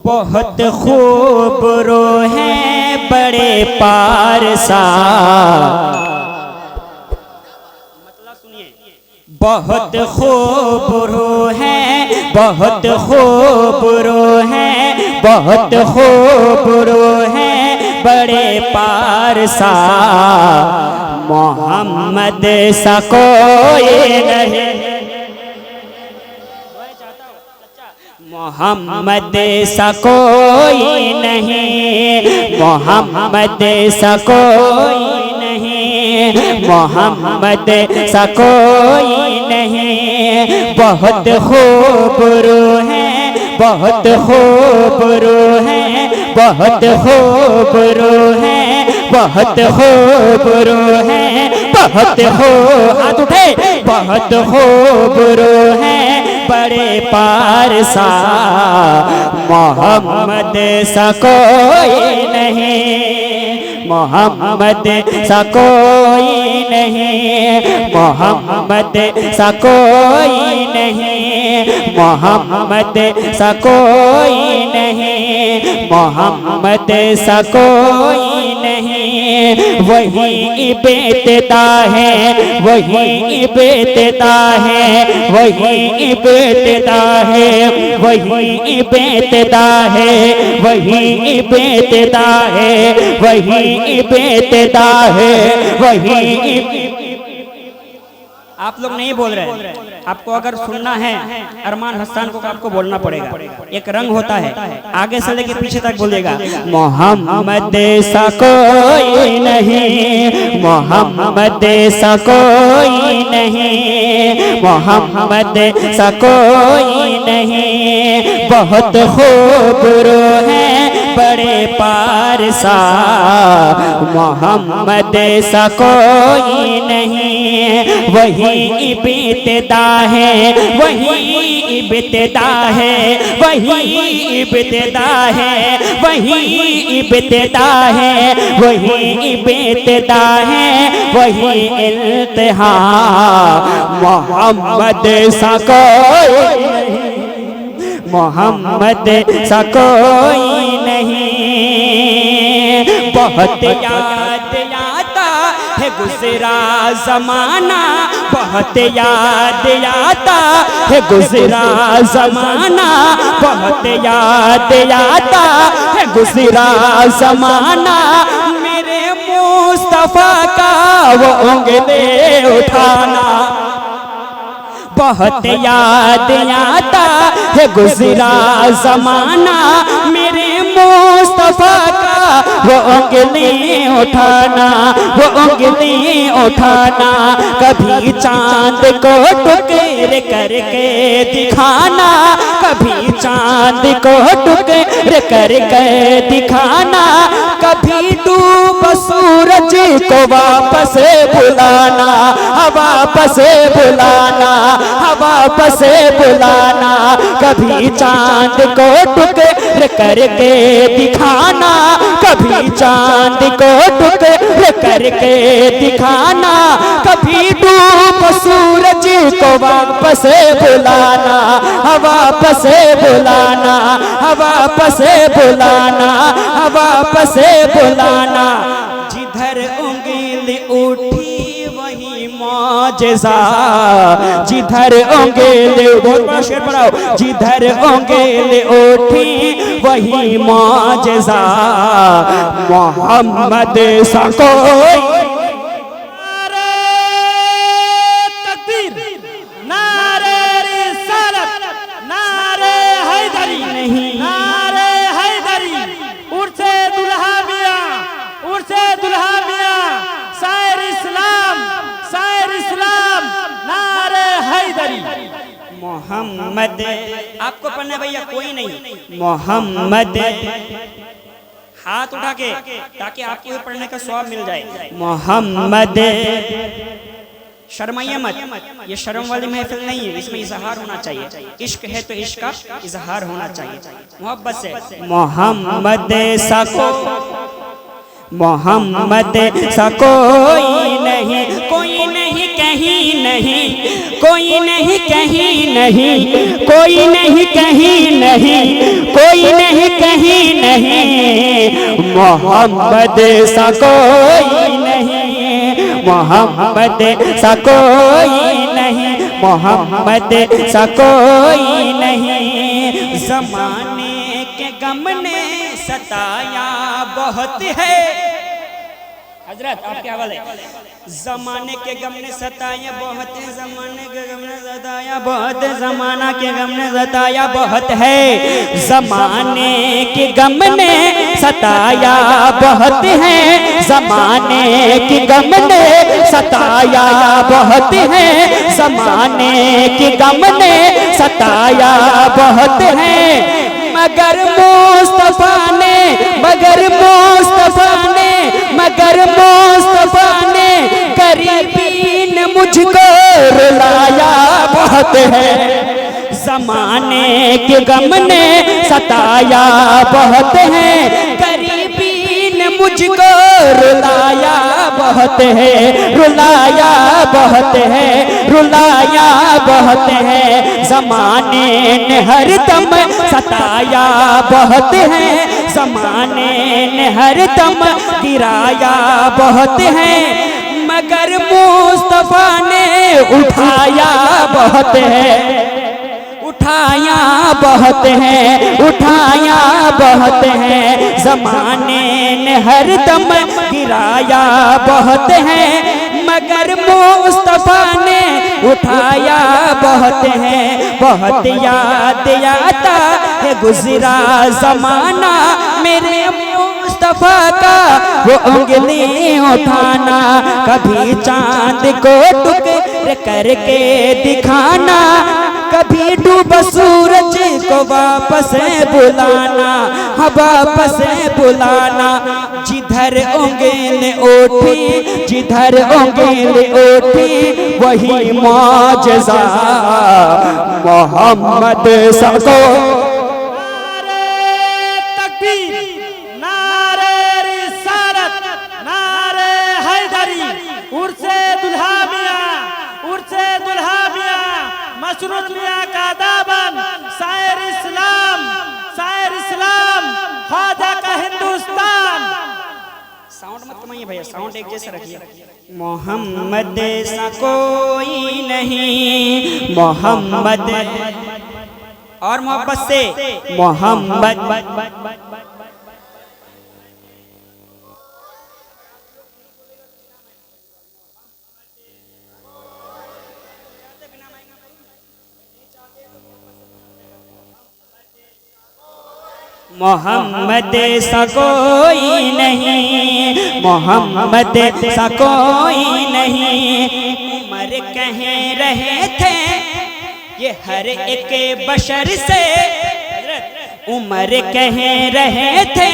बहुत खूब रो हैं बड़े पारसा, मतलब सुनिए, बहुत खूब रो हैं, बहुत खूब रो हैं, बहुत खूब रो हैं बड़े पारसा, मोहम्मद सा कोई नहीं, मोहम्मद सा कोई नहीं, मोहम्मद सा कोई नहीं, मोहम्मद सा कोई नहीं। बहुत खूब रो हैं, बहुत खूब रो हैं, बहुत खूब रो हैं, बहुत खूब रो हैं, बहुत खूब, हाथ उठे, बहुत खूब रो हैं बड़े पारसा, मोहम्मद सा कोई नहीं, मोहम्मद सा कोई नहीं, मोहम्मद सा कोई नहीं, मोहम्मद सा कोई नहीं, मोहम्मद सा कोई नहीं। वही बेतदा है, वही बेतदा है, वही बेतदा है, वही बेतदा है, वही बेतदा है, वही बेतदा है, वही। आप लोग नहीं बोल रहे, आपको अगर सुनना है अरमान हसन को आपको बोलना पड़ेगा। एक रंग होता है, आगे से लेकर पीछे तक बोलेगा, मोहम्मद सा कोई नहीं, मोहम्मद सा कोई नहीं, मोहम्मद सा कोई नहीं। बहुत खूब रो हैं बड़े पारसा, मोहम्मद सा कोई नहीं। वही बेतदा है, वही बेतदा है, वही बेतदा है, वही बेतदा है, वही बेतदा है, वही इल्तिहा। मोहम्मद सा कोई नहीं, मोहम्मद सा कोई नहीं। बहुत याद आता है गुजरा जमाना, बहुत याद आता है गुजरा जमाना, बहुत याद आता है गुजरा जमाना। मेरे मुस्तफा का वो उंगली उठाना, बहुत याद आता है गुजरा जमाना। मेरे मुस्तफा का वो उंगली उठाना, वो उंगली उठाना। कभी चांद को टुकड़े करके दिखाना, कभी चांद को टुकड़े करके दिखाना। कभी डूब सूरज को वापस बुलाना, वापस बुलाना, वापस बुलाना। कभी चांद को टुकड़े करके दिखाना, कभी चांद को टुकड़े करके दिखाना। कभी डूब सूरज को वापस बुलाना, वापस बुलाना, वापस बुलाना, वापस बुलाना। जिधर उंगली उठी वही मौजज़ा, जिधर उंगली, बहुत बड़ा शेर पढ़ाओ, जिधर उंगली उठी वही मौजज़ा। मोहम्मद सा कोई। मोहम्मद, आपको पढ़ना भैया कोई नहीं, मोहम्मद, हाथ उठा के ताकि आपको पढ़ने का स्वाब मिल जाए। मोहम्मद, शर्माइए मत, ये शर्म वाली महफिल नहीं है, इसमें इजहार होना चाहिए। इश्क है तो इश्क का इजहार होना चाहिए, मोहब्बत से। मोहम्मद सा मोहम्मद सा कोई नहीं, कोई नहीं कहीं कहीं नहीं, कोई नहीं कहीं नहीं, कोई नहीं कहीं नहीं, कोई नहीं कहीं नहीं, मोहम्मद सा कोई नहीं, मोहम्मद सा कोई नहीं, मोहम्मद सा कोई नहीं। ज़माने के गम ने सताया बहुत है, हजरत आपके हवाले। ज़माने के गम ने सताया बहुत है, ज़माने के गम ने सताया बहुत है, ज़माना के गम ने सताया बहुत है, ज़माने के गम ने सताया बहुत है, ज़माने के गम ने सताया बहुत है, ज़माने के गम ने सताया बहुत है, मगर मुस्तफा ने, मगर मुस्तफा ने, मगर मुस्तफा ने गरीबी ने मुझको रुलाया बहुत है। ज़माने के गम ने सताया बहुत है, गरीबी ने मुझको रुलाया बहुत है, रुलाया बहुत है, रुलाया बहुत है। ज़माने ने हर दम सताया बहुत है, ज़माने ने हर दम गिराया बहुत है, मगर मुस्तफा ने उठाया बहुत है, उठाया बहुत है, उठाया बहुत है। ज़माने ने हर दम गिराया बहुत है, मगर मुस्तफा ने उठाया बहुत है। बहुत याद आता है गुजरा ज़माना, मेरे मुस्तफा का वो उंगली उठाना, कभी चांद को टुकड़े करके दिखाना, कभी डूबा सूरज को वापस बुलाना, हाँ वापस बुलाना। जिधर उंगली उठी, जिधर उंगली उठी, वही मौजज़ा मोहम्मद सको। नारे तकबीर, नारे रिसालत, नारे हैदरी, उर्से दुल्हा मियां, उर्से दुल्हा मियां, मशरूत मियां का दामन, शायर इस्लाम, शायर इस्लाम, ख्वाजा का हिंदुस्तान। साउंड मत कमाइए भैया, साउंड एक जैसा रखिए। मोहम्मद सा कोई नहीं, मोहम्मद, और मोहब्बत से मोहम्मद। मोहम्मद सा कोई नहीं, मोहम्मद सा कोई नहीं। उमर कह रहे थे ये हर एक बशर से, उमर कह रहे थे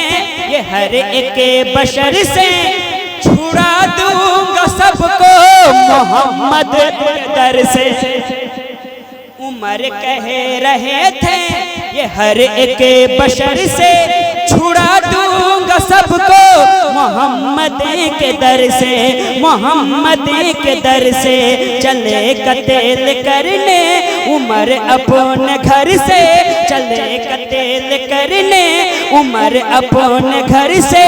ये हर एक बशर से, छुड़ा दूंगा सबको मोहम्मद के दर से। उमर कह रहे थे ये हर एक बशर से, छुड़ा दूंगा सबको मोहम्मद के दर से, मोहम्मद के दर से। चले कत्ल करने उमर अपने घर से, चले कत्ल करने उमर अपने घर से,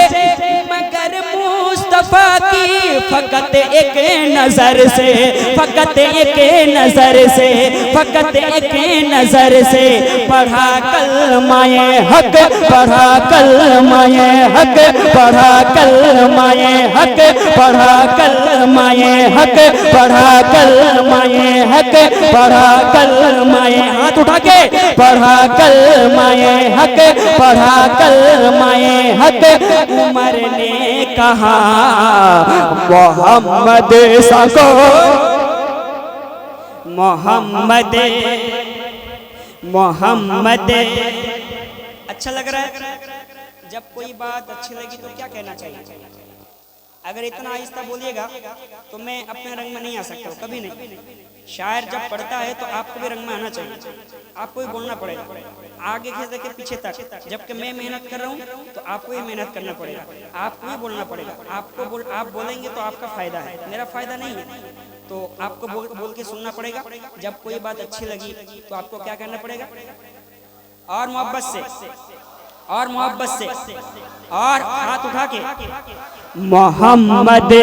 मगर मुस्तफा की फकत एक नजर से, फकत एक नजर से, फकत एक नजर से पढ़ा कलमाए हक, पढ़ा कलमाए हक, पढ़ा कलमाए हक, पढ़ा कलमाए हक, पढ़ा कलमाए हक, पढ़ा कलमाए, हाथ उठा के पढ़ा कलमाए हक, पढ़ा कलमाए हक। उमर ने कहा मोहम्मद सा को, मोहम्मद, मोहम्मद। अच्छा लग रहा है? जब कोई बात अच्छी लगी तो क्या कहना चाहिए? अगर इतना आहिस्ता बोलिएगा तो मैं अपने रंग में नहीं आ सकता हूँ, कभी नहीं। शायर जब पढ़ता है तो आपको भी रंग में आना चाहिए, आपको भी बोलना पड़ेगा आगे से लेकर पीछे तक। जबकि मैं मेहनत कर रहा हूँ तो आपको भी मेहनत करना पड़ेगा, आपको भी बोलना पड़ेगा। आप बोलेंगे तो आपका फायदा है, मेरा फायदा नहीं है। तो आपको बोल के सुनना पड़ेगा। जब कोई बात अच्छी लगी तो आपको क्या करना पड़ेगा, और मोहब्बत से, और मोहब्बत से, और हाथ उठा के मोहम्मद,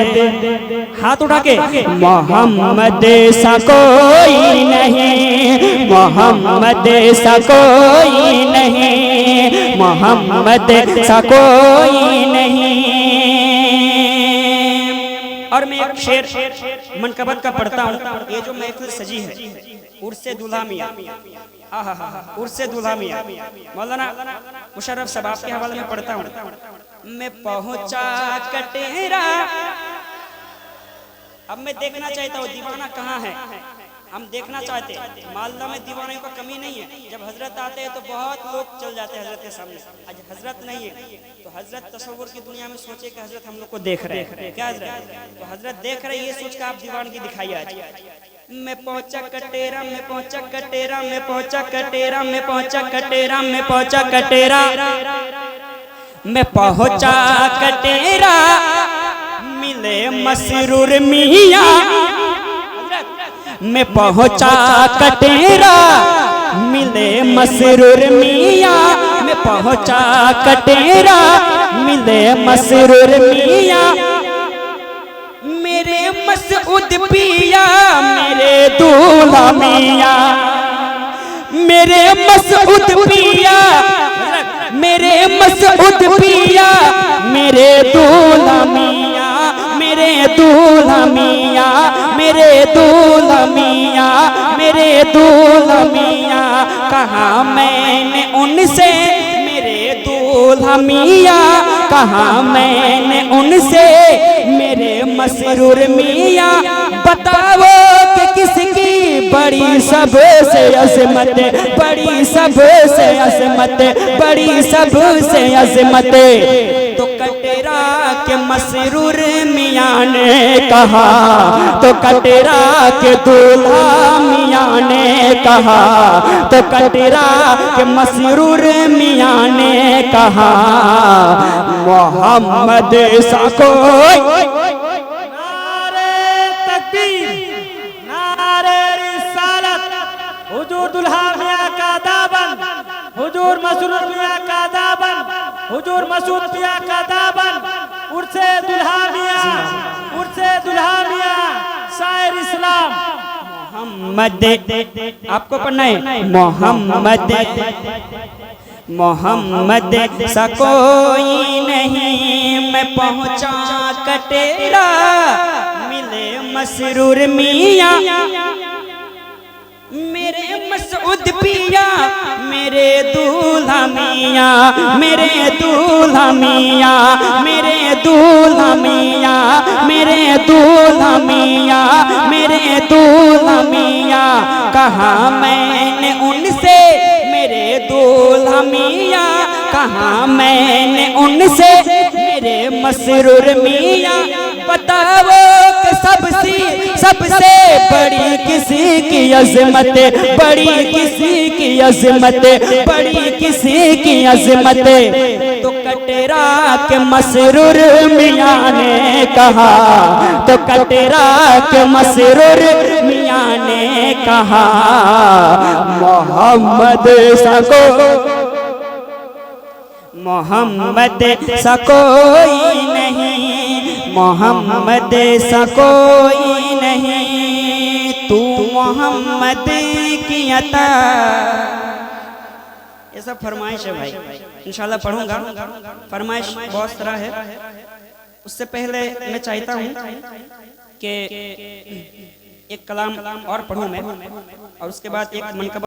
हाथ उठा के मोहम्मद सा कोई नहीं, मोहम्मद सा कोई नहीं, मोहम्मद सा कोई नहीं। और मैं एक शेर मनकबत का पढ़ता हूँ। ये जो महफिल सजी है उर्से दुल्हा मियां, उर्से दुल्हा मियां, मौलाना मुशर्रफ साहब आपके हवाले में पढ़ता हूँ। मैं पहुंचा कटेरा, अब मैं देखना चाहता हूँ दीवाना कहाँ है। हम देखना चाहते हैं, मालदा में दीवानों का कमी नहीं है। जब हजरत आते हैं तो बहुत लोग चल जाते हैं हजरत के सामने। आज हजरत नहीं है तो हजरत तस्वुर की दुनिया में सोचे कि हजरत हम लोग को देख रहे हैं, क्या हजरत? तो हजरत देख रहे हैं, ये सोच कर आप दीवानगी दिखाइए आज। मैं पहुंचा कटेरा, मैं पहुंचा कटेरा, मैं पहुंचा कटेरा, मैं पहुंचा कटेरा, मैं पहुंचा कटेरा, मैं पहुंचा कटेरा, मिले मसरूर मियां। मैं पहुंचा कटेरा, मिले मसरूर मियां। मैं पहुंचा कटेरा, मिले मसरूर मियां। मेरे मसऊद पिया, मेरे दूल्हा मियां, मेरे मसऊद पिया, मेरे मसऊद पिया, मेरे दूल्हा मियां, मेरे दूल्हा मियां, मेरे दूल्हा मियां, मेरे दूल्हा मियां। कहा मैंने उनसे मेरे दूल्हा मियां, कहा मैंने उनसे मेरे मसरूर मियां। बताओ कि किसकी बड़ी सबसे अजमत, बड़ी सबसे अजमत, बड़ी सबसे अजमत। तो कटेरा के मसरूर मियां ने कहा, तो कटेरा के दूल्हा मियां ने कहा, तो कटेरा के मसरूर मियां ने कहा, मोहम्मद सा कोई। नारे तकबीर, नारे रिसालत, हुजूर दुल्हा मियां का दामन, हुजूर मसरूर मियां का दामन, हुजूर मसूद मियां का दामन, उर्से दुल्हा मियां, उर्से दुल्हा मियां, शायर इस्लाम मोहम्मद। आपको पढ़ना है मोहम्मद, मोहम्मद सा कोई नहीं। मैं पहुंचा कटेरा, मिले मसरूर मियां। मेरे मसऊद पिया, मेरे दूल्हा मियां, मेरे दूल्हा मियां, मेरे दूल्हा मियां, मेरे दूल्हा मियां, मेरे दूल्हा मियां। कहा मैंने उनसे मेरे दूल्हा मियां, कहा मैंने उनसे मेरे मसरूर मियां। बताओ कि सबसे बड़ी किसी की अजमत, बड़ी किसी की अजमत, बड़ी किसी की अजमत। तो कटेरा के मसरूर मियां ने कहा, तो कटेरा के मसरूर मियां ने कहा, मोहम्मद सा कोई, मोहम्मद सा कोई नहीं, मोहम्मद सा कोई नहीं। तू मोहम्मद की अता। ये सब फरमाइश है भाई, इंशाल्लाह पढ़ूंगा। फरमाइश बहुत तरह है। उससे पहले मैं चाहता हूँ कि एक कलाम और पढ़ूं मैं, और उसके बाद एक मनकबत